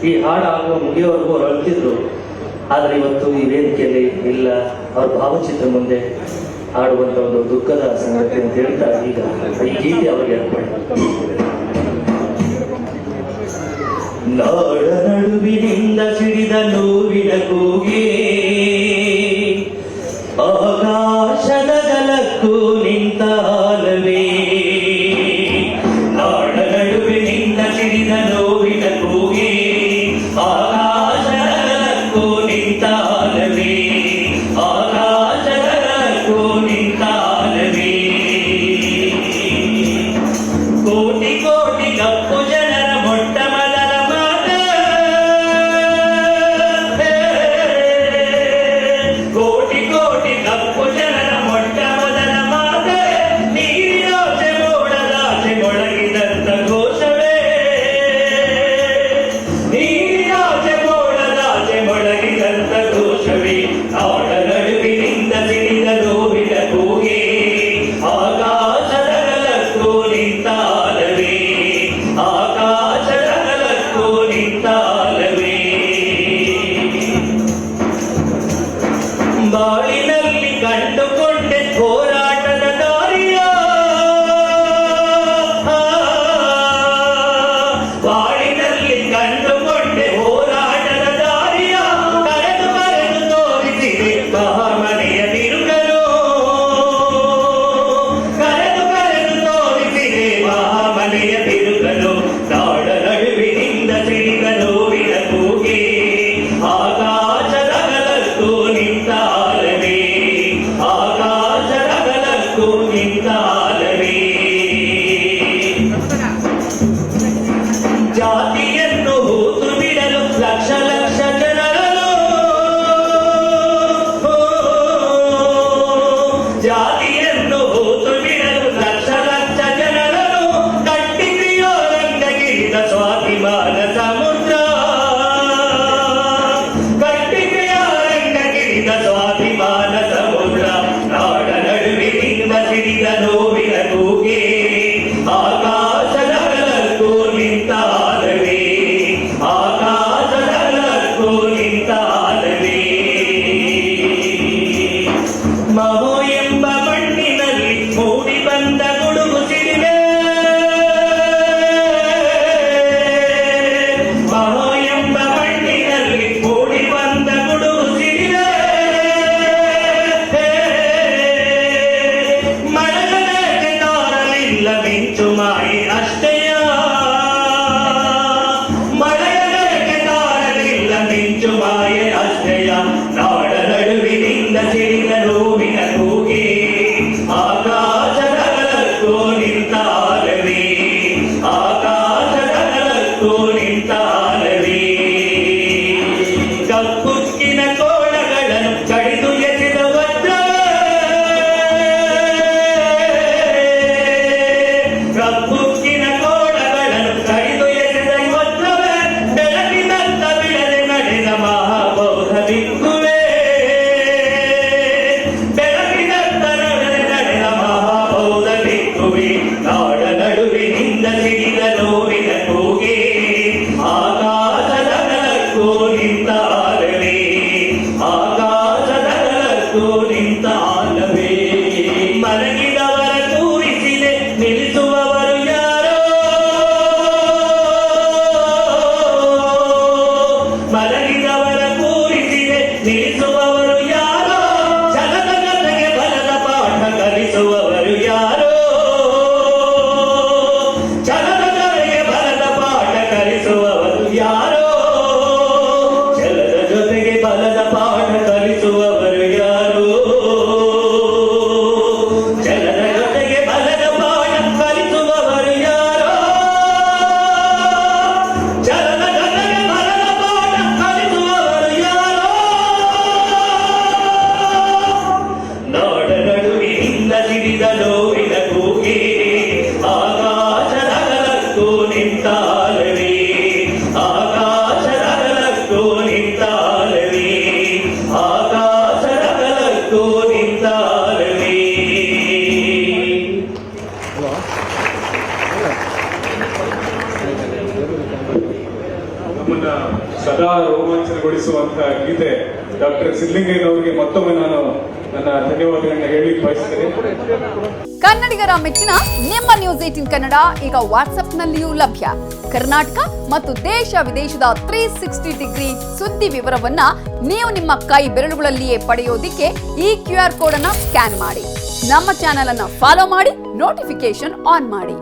ಈ ಹಾಡು ಆಗುವ ಮುಗಿಯೋವರೆಗೂ ಅವ್ರು ಅಳ್ತಿದ್ರು. ಆದರೆ ಇವತ್ತು ಈ ವೇದಿಕೆಯಲ್ಲಿ ಇಲ್ಲ, ಅವ್ರ ಭಾವಚಿತ್ರ ಮುಂದೆ ಆಡುವಂತ ಒಂದು ದುಃಖದ ಸಂಗತಿ ಅಂತ ಹೇಳ್ತಾ ಈಗ ಈ ಗೀತೆ ಅವರಿಗೆ ಅರ್ಪಣೆ. ನಾಡ ನಡುವಿನಿಂದ ಸಿಡಿದ ನೋವಿನ ಕೂಗೆ, ಆಕಾಶದ ಗಲಕ್ಕೂ ನಿಂತ ಆಲವೇ. ನಾಡ ನಡುವಿನಿಂದ ಸಿಡಿದ ನೋವಿನ ಕೂಗೆ, ಆಕಾಶದ ಗಲಕ್ಕೂ ನಿಂತ ಆಲವೇ. ಆಕಾಶದ ಗಲಕ್ಕೂ ನಿಂತ ಆಲವೇ. ಕೋಟಿ ಕೋಟಿ ಕಪ್ಪು ಜನರ ಮೊಟ್ಟ ಮೊದಲ ಮಾತ, ಕೋಟಿ ಕೋಟಿ ಕಪ್ಪು ಜನರ ಮೊಟ್ಟ ಮೊದಲ ಮಾತ, ಸದಾ ರೋಮಾಂಚನಗೊಳಿಸುವಂತಹ ಗೀತೆ ಡಾಕ್ಟರ್ ಸಿದ್ಧಲಿಂಗಯ್ಯನವರಿಗೆ ಮತ್ತೊಮ್ಮೆ ನಾನು ನನ್ನ ಧನ್ಯವಾದಗಳನ್ನ ಹೇಳಿ ಬಯಸ್ತೇನೆ. ಕನ್ನಡಿಗರ ಮೆಚ್ಚಿನ ನಿಮ್ಮ ನ್ಯೂಸ್ 18 ಕನ್ನಡ ಈಗ ವಾಟ್ಸ್ಆಪ್ನಲ್ಲಿಯೂ ಲಭ್ಯ. ಕರ್ನಾಟಕ ಮತ್ತು ದೇಶ ವಿದೇಶದ 360 ಡಿಗ್ರಿ ಸುದ್ದಿ ವಿವರವನ್ನ ನೀವು ನಿಮ್ಮ ಕೈ ಬೆರಳುಗಳಲ್ಲಿಯೇ ಪಡೆಯೋದಿಕ್ಕೆ ಈ QR ಕೋಡ್ ಅನ್ನ ಸ್ಕ್ಯಾನ್ ಮಾಡಿ. ನಮ್ಮ ಚಾನೆಲ್ ಅನ್ನ ಫಾಲೋ ಮಾಡಿ, ನೋಟಿಫಿಕೇಶನ್ ಆನ್ ಮಾಡಿ.